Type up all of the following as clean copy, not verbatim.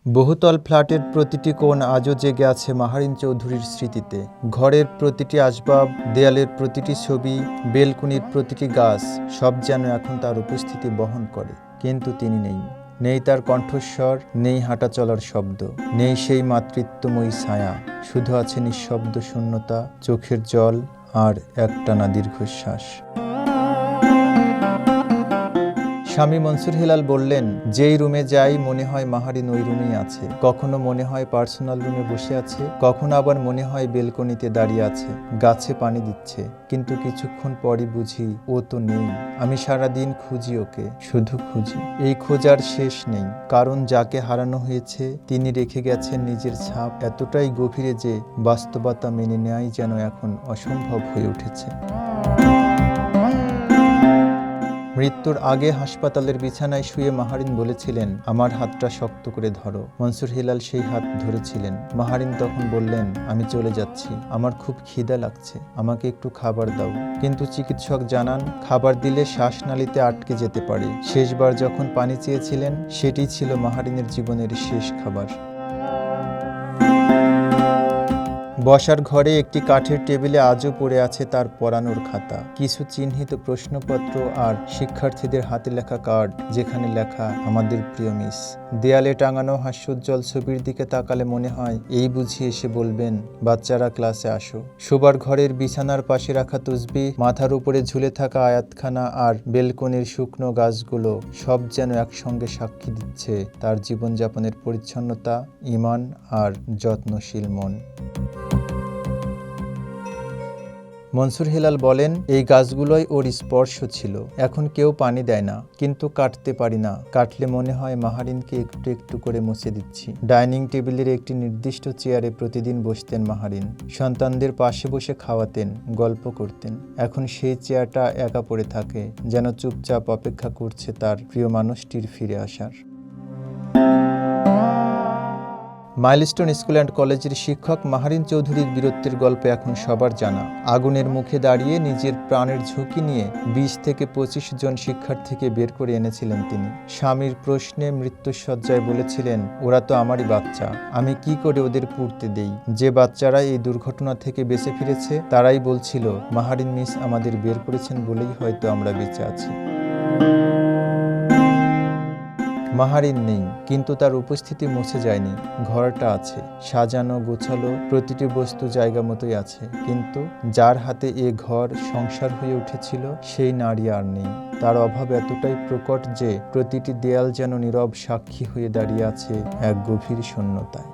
বহুতল ফ্ল্যাটের প্রতিটি কোণ আজও জেগে আছে মাহারিন চৌধুরীর স্মৃতিতে। ঘরের প্রতিটি আসবাব, দেয়ালের প্রতিটি ছবি, বেলকুনির প্রতিটি গাছ সব যেন এখন তার উপস্থিতি বহন করে। কিন্তু তিনি নেই। নেই তার কণ্ঠস্বর, নেই হাঁটা চলার শব্দ, নেই সেই মাতৃত্বময়ী ছায়া। শুধু আছে নিঃশব্দ শূন্যতা, চোখের জল আর একটানা দীর্ঘশ্বাস। স্বামী মনসুর হেলাল বললেন, যেই রুমে যাই মনে হয় মাহারিন ওই রুমেই আছে। কখনো মনে হয় পার্সোনাল রুমে বসে আছে, কখনো আবার মনে হয় বেলকনিতে দাঁড়িয়ে আছে, গাছে পানি দিচ্ছে। কিন্তু কিছুক্ষণ পরই বুঝি ও তো নেই। আমি সারাদিন খুঁজি ওকে, শুধু খুঁজি। এই খোঁজার শেষ নেই, কারণ যাকে হারানো হয়েছে তিনি রেখে গেছেন নিজের ছাপ এতটাই গভীরে যে বাস্তবতা মেনে নেওয়াই যেন এখন অসম্ভব হয়ে উঠেছে। মৃত্যুর আগে হাসপাতালের বিছানায় শুয়ে মাহারিন বলেছিলেন, আমার হাতটা শক্ত করে ধরো। মনসুর হেলাল সেই হাত ধরেছিলেন। মাহারিন তখন বললেন, আমি চলে যাচ্ছি, আমার খুব খিদা লাগছে, আমাকে একটু খাবার দাও। কিন্তু চিকিৎসক জানান, খাবার দিলে শ্বাসনালীতে আটকে যেতে পারে। শেষবার যখন পানি চেয়েছিলেন, সেটি ছিল মাহারিনের জীবনের শেষ খাবার। বসার ঘরে একটি কাঠের টেবিলে আজও পড়ে আছে তার পড়ানোর খাতা, কিছু চিহ্নিত প্রশ্নপত্র আর শিক্ষার্থীদের হাতে লেখা কার্ড, যেখানে লেখা, আমাদের প্রিয় মিস। দেয়ালে টাঙানো হাস্যোজ্জ্বল ছবির দিকে তাকালে মনে হয় এই বুঝি এসে বলবেন, বাচ্চারা ক্লাসে আসো। শোবার ঘরের বিছানার পাশে রাখা তসবিহ, মাথার উপরে ঝুলে থাকা আয়াতখানা আর বেলকনির শুকনো গাছগুলো সব যেন একসঙ্গে সাক্ষী দিচ্ছে তার জীবনযাপনের পরিচ্ছন্নতা, ঈমান আর যত্নশীল মন। মনসুর হেলাল বলেন, এই গাছগুলোই ওর স্পর্শ ছিল। এখন কেউ পানি দেয় না, কিন্তু কাটতে পারি না। কাটলে মনে হয় মাহারিনকে একটু একটু করে মুছে দিচ্ছি। ডাইনিং টেবিলের একটি নির্দিষ্ট চেয়ারে প্রতিদিন বসতেন মাহারিন। সন্তানদের পাশে বসে খাওয়াতেন, গল্প করতেন। এখন সেই চেয়ারটা একা পড়ে থাকে, যেন চুপচাপ অপেক্ষা করছে তার প্রিয় মানুষটির ফিরে আসার। মাইলস্টোন স্কুল অ্যান্ড কলেজের শিক্ষক মাহারিন চৌধুরীর বীরত্বের গল্প এখন সবার জানা। আগুনের মুখে দাঁড়িয়ে নিজের প্রাণের ঝুঁকি নিয়ে 20 থেকে 25 জন শিক্ষার্থীকে বের করে এনেছিলেন তিনি। স্বামীর প্রশ্নে মৃত্যুশয্যায় বলেছিলেন, ওরা তো আমারই বাচ্চা, আমি কি করে ওদের পড়তে দেই? যে বাচ্চারা এই দুর্ঘটনা থেকে বেঁচে ফিরেছে তারাই বলছিল, মাহারিন মিস আমাদের বের করেছেন বলেই হয়তো আমরা বেঁচে আছি। মাহারিন নেই, কিন্তু তার উপস্থিতি মুছে যায়নি। ঘরটা আছে, সাজানো গোছালো, প্রতিটি বস্তু জায়গা মতোই আছে। কিন্তু যার হাতে এ ঘর সংসার হয়ে উঠেছিল সেই নারী আর নেই। তার অভাব এতটাই প্রকট যে প্রতিটি দেয়াল যেন নীরব সাক্ষী হয়ে দাঁড়িয়ে আছে এক গভীর শূন্যতায়।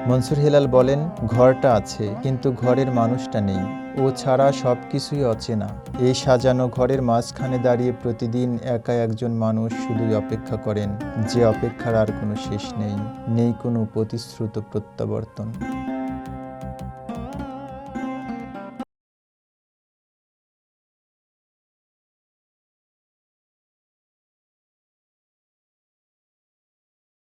মনসুর হেলাল বলেন, ঘরটা আছে, কিন্তু ঘরের মানুষটা নেই। ও ছাড়া সব কিছুই অচেনা। এই সাজানো ঘরের মাঝখানে দাঁড়িয়ে প্রতিদিন একা একজন মানুষ শুধুই অপেক্ষা করেন, যে অপেক্ষার আর কোনো শেষ নেই, নেই কোনো প্রতিশ্রুত প্রত্যাবর্তন।